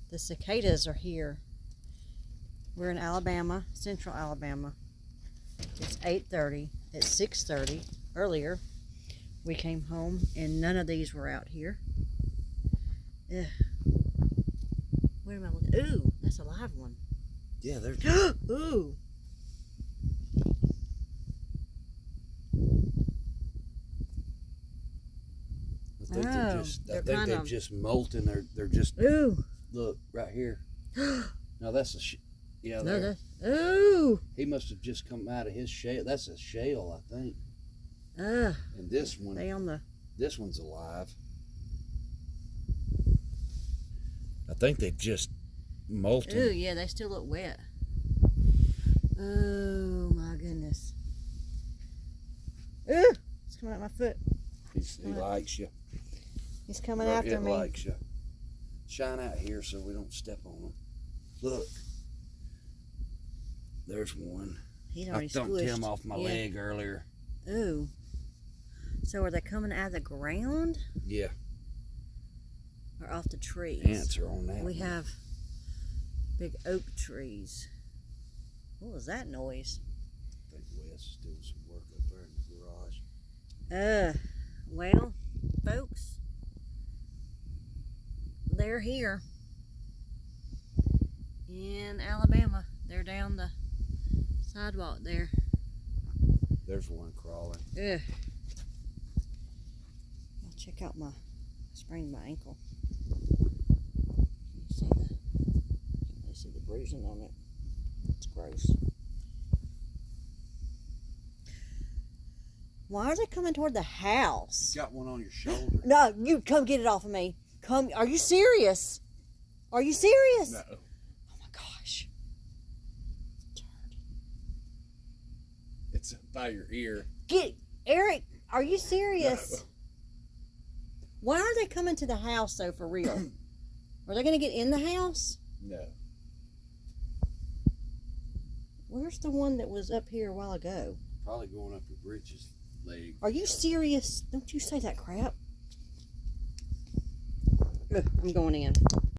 The cicadas are here. We're in Alabama, central Alabama. It's 8:30. At 6:30 earlier, we came home and none of these were out here. Ugh. What am I looking? Ooh, that's a live one. Yeah, there's. Ooh. I think they're just molting. They're just. Ooh. Look right here. No, that's a. Yeah, no, there. Ooh. He must have just come out of his shell. That's a shell, I think. And this one. they on the. This one's alive. I think they've just molten. Ooh, yeah, they still look wet. Oh my goodness. Ooh, it's coming at my foot. He likes you. He's coming after me. He likes you. Shine out here so we don't step on him. Look. There's one. He's already I dumped squished him off my leg earlier. Ooh. So are they coming out of the ground? Yeah. Or off the trees? Ants are on that. We have big oak trees. What was that noise? I think Wes is doing some work up there in the garage. Well, folks, they're here in Alabama. They're down the sidewalk there. There's one crawling. Ugh. I'll check out my, sprained my ankle. You see the bruising on it. It's gross. Why are they coming toward the house? You got one on your shoulder. No, you come get it off of me. Come, are you serious? Are you serious? No. Oh my gosh. It's by your ear. Eric, are you serious? No. Why are they coming to the house though, for real? Are they going to get in the house? No. Where's the one that was up here a while ago? Probably going up your britches leg. Are you serious? Don't you say that crap. Ugh, I'm going in.